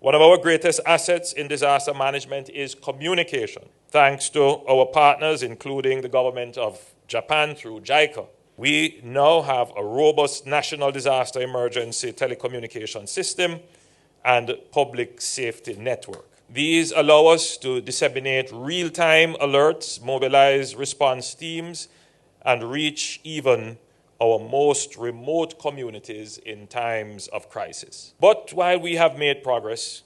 One of our greatest assets in disaster management is communication. Thanks to our partners, including the government of Japan through JICA, we now have a robust national disaster emergency telecommunication system and public safety network. These allow us to disseminate real-time alerts, mobilize response teams, and reach even our most remote communities in times of crisis. But while we have made progress,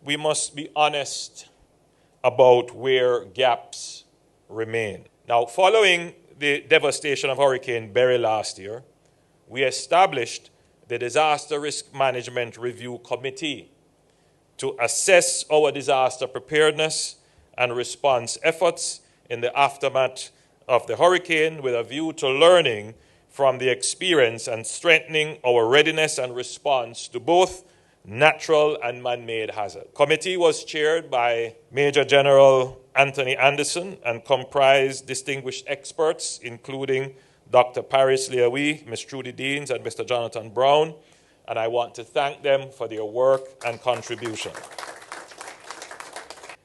we must be honest about where gaps remain. Now, following the devastation of Hurricane Berry last year, we established the Disaster Risk Management Review Committee to assess our disaster preparedness and response efforts in the aftermath of the hurricane with a view to learning from the experience and strengthening our readiness and response to both natural and man-made hazard. The committee was chaired by Major General Anthony Anderson and comprised distinguished experts, including Dr. Paris Leahy, Ms. Trudy Deans, and Mr. Jonathan Brown, and I want to thank them for their work and contribution.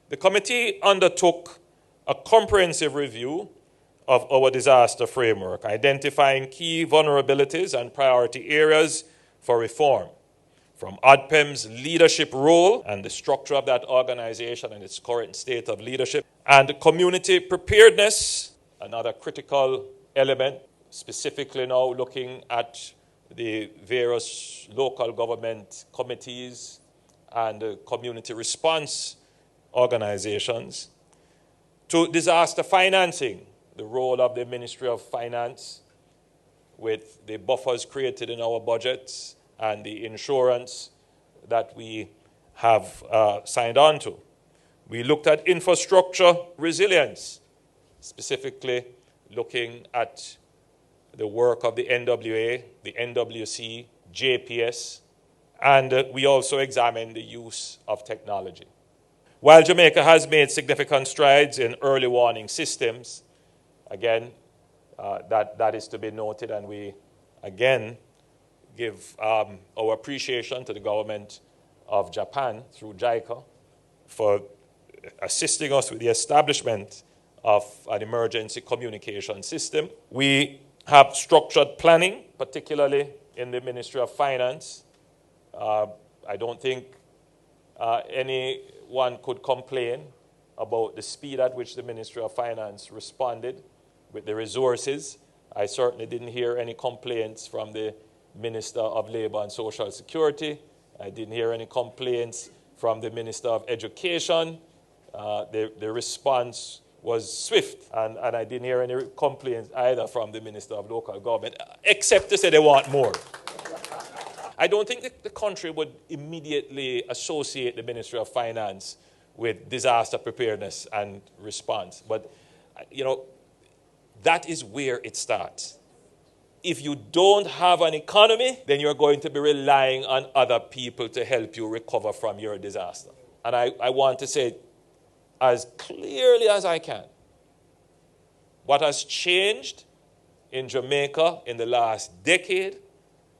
The committee undertook a comprehensive review of our disaster framework, identifying key vulnerabilities and priority areas for reform, from ODPEM's leadership role and the structure of that organization and its current state of leadership, and community preparedness, another critical element, specifically now looking at the various local government committees and community response organizations, to disaster financing, the role of the Ministry of Finance with the buffers created in our budgets and the insurance that we have signed on to. We looked at infrastructure resilience, specifically looking at the work of the NWA, the NWC, JPS, and we also examined the use of technology. While Jamaica has made significant strides in early warning systems, again, that is to be noted, and we again give our appreciation to the government of Japan through JICA for assisting us with the establishment of an emergency communication system. We have structured planning, particularly in the Ministry of Finance. I don't think anyone could complain about the speed at which the Ministry of Finance responded with the resources. I certainly didn't hear any complaints from the Minister of Labor and Social Security. I didn't hear any complaints from the Minister of Education. The response was swift, and I didn't hear any complaints either from the Minister of Local Government, except to say they want more. I don't think the country would immediately associate the Ministry of Finance with disaster preparedness and response, but that is where it starts. If you don't have an economy, then you're going to be relying on other people to help you recover from your disaster. And I want to say as clearly as I can, what has changed in Jamaica in the last decade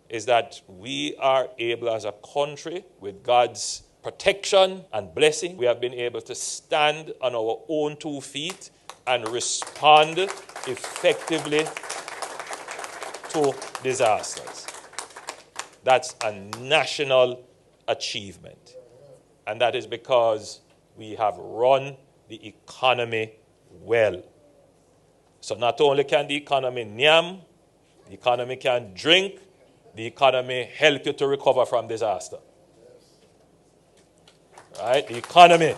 is that we are able as a country, with God's protection and blessing, we have been able to stand on our own 2 feet and respond effectively to disasters. That's a national achievement. And that is because we have run the economy well. So not only can the economy nyam, the economy can drink, the economy help you to recover from disaster. Right? The economy